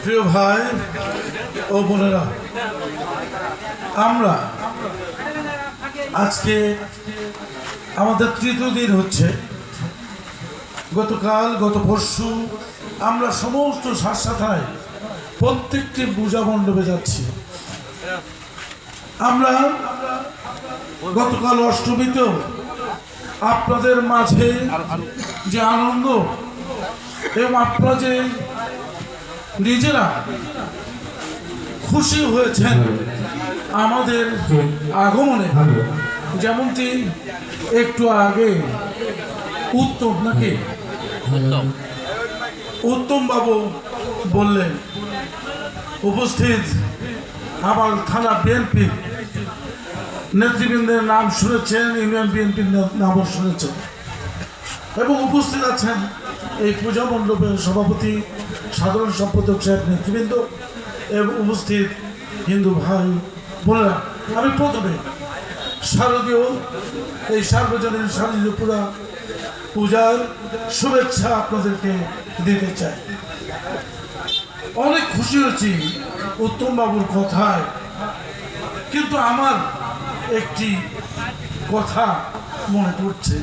প্রিয় ভাই ও বোনেরা, আমরা আজকে আমাদের তৃতীয় দিন হচ্ছে। গতকাল গত পরশু আমরা সমস্ত স্বাস্থ্যথায় প্রত্যেকটি পূজা মণ্ডপে যাচ্ছি। আমরা গতকাল অষ্টমীতেও আপনাদের মাঝে যে আনন্দ এবং আপনারা যে নিজেরা খুশি হয়েছেন আমাদের আগমনে, যেমনটি একটু আগে উত্তম নাকি উত্তম বাবু বললেন, উপস্থিত আমার থানা বিএনপি নেতৃবৃন্দের নাম শুনেছেন, ইউনিয়ন বিএনপির নামও শুনেছেন এবং উপস্থিত আছেন এই পূজা মণ্ডপের সভাপতি সাধারণ সম্পাদক সাহেব নেতৃবৃন্দ এবং উপস্থিত হিন্দু ভাই বোনেরা। আমি প্রথমে শারদীয় এই সার্বজনীন শারদীয় পূজার শুভেচ্ছা আপনাদেরকে দিতে চাই। অনেক খুশি হয়েছি উত্তম বাবুর কথায়, কিন্তু আমার একটি কথা মনে পড়ছে।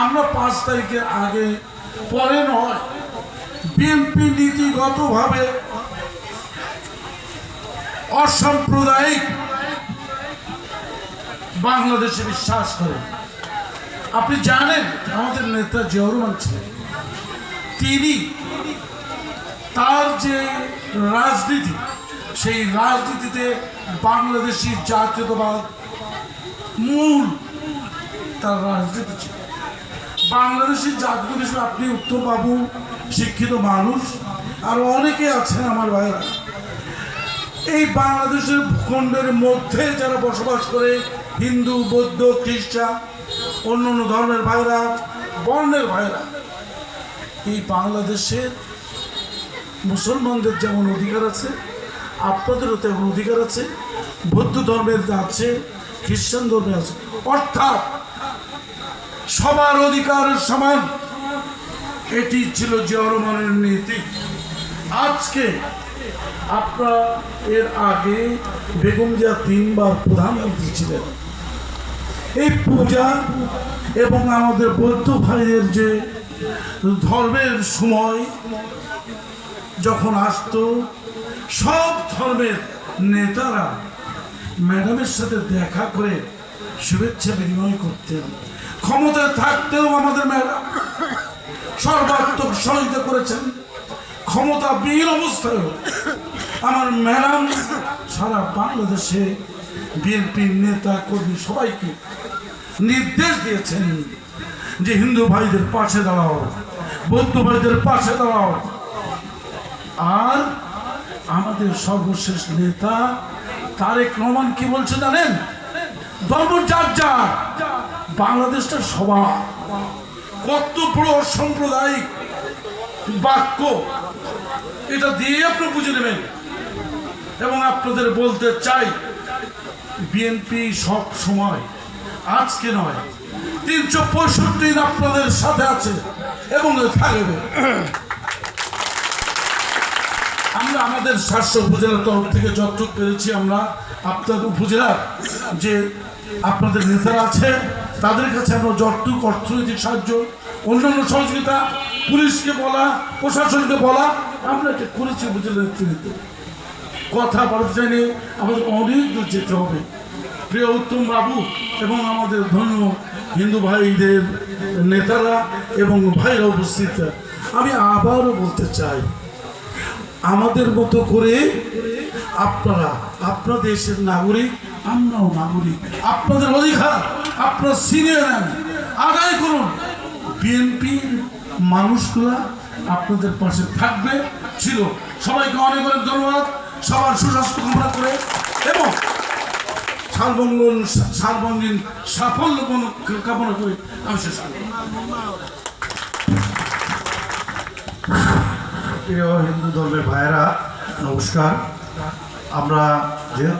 আমরা 5 তারিখের আগে পরে নয়, বিএনপি নীতিগতভাবে অসাম্প্রদায়িক বাংলাদেশে বিশ্বাস করে। আপনি জানেন আমাদের নেতা জিয়াউর রহমান ছিলেন, তিনি তার যে রাজনীতি, সেই রাজনীতিতে বাংলাদেশি জাতীয়তাবাদ মূল তার রাজনীতি ছিল। বাংলাদেশের জাতীয়তা হিসেবে আপনি উত্তম বাবু শিক্ষিত মানুষ, আর অনেকে আছেন আমার ভাইরা, এই বাংলাদেশের ভূখণ্ডের মধ্যে যারা বসবাস করে, হিন্দু, বৌদ্ধ, খ্রিস্টান, অন্যান্য ধর্মের ভাইরা, বর্ণের ভাইরা, এই বাংলাদেশের মুসলমানদের যেমন অধিকার আছে, আপনাদেরও তেমন অধিকার আছে, বৌদ্ধ ধর্মের আছে, খ্রিস্টান ধর্মের আছে, অর্থাৎ সবার অধিকার সমান। এটি ছিল জিয়াউর রহমানের নীতি। আজকে আপনারা এর আগে বেগম জিয়া 3 বার প্রধানমন্ত্রী ছিলেন। এই পূজা এবং আমাদের বৌদ্ধ ভাইদের যে ধর্মের সময় যখন আসতো, সব ধর্মের নেতারা ম্যাডামের সাথে দেখা করে শুভেচ্ছা বিনিময় করতেন। ক্ষমতায় থাকতেও আমাদের ম্যাডাম সর্বাত্মক সহযোগিতা করেছেন। ক্ষমতা বিহীন অবস্থায় আমার ম্যাডাম সারা বাংলাদেশে বিএনপির নেতা কর্মী সবাইকে নির্দেশ দিয়েছেন যে হিন্দু ভাইদের পাশে দাঁড়াও, বৌদ্ধ ভাইদের পাশে দাঁড়াও। আর আমাদের সর্বশেষ নেতা তারেক রহমান কি বলছে জানেন? ধর্ম যার যার, বাংলাদেশটা সবার। কত বড় অসাম্প্রদায়িক বাক্য, এটা দিয়ে আপনি বুঝে নেবেন। এবং আপনাদের বলতে চাই, বিএনপি সব সময়, আজকে নয়, 365 দিন আপনাদের সাথে আছে এবং থাকবে। আমরা আমাদের 700 উপজেলার তরফ থেকে যতটুকু পেরেছি, আমরা আপনাদের উপজেলার যে আপনাদের নেতারা আছে তাদের কাছে আমরা যতটুকু অর্থনৈতিক সাহায্য, অন্যান্য সহযোগিতা, পুলিশকে বলা, প্রশাসনকে বলা, আমরা এটা করেছি উপজেলার নেতৃত্ব। কথা বলতে চাইলে আমাদের অনেক দূর যেতে হবে। প্রিয় উত্তম বাবু এবং আমাদের ধন্য হিন্দু ভাইদের নেতারা এবং ভাইরা উপস্থিত, আমি আবারও বলতে চাই, আমাদের মতো করে আপনারা, আপনার দেশের নাগরিক, আমরাও নাগরিক। আপনাদের অধিকার আপনারা ছিনিয়ে নেন, আদায় করুন। বিএনপির মানুষগুলা আপনাদের পাশে থাকবে, ছিল। সবাইকে অনেক অনেক ধন্যবাদ। সবার সুস্বাস্থ্য কামনা করে এবং সার্বঙ্গীন সাফল্য কামনা করে আমি শেষ করি। প্রিয় হিন্দু ধর্মের ভাইয়েরা, নমস্কার। আমরা যেহেতু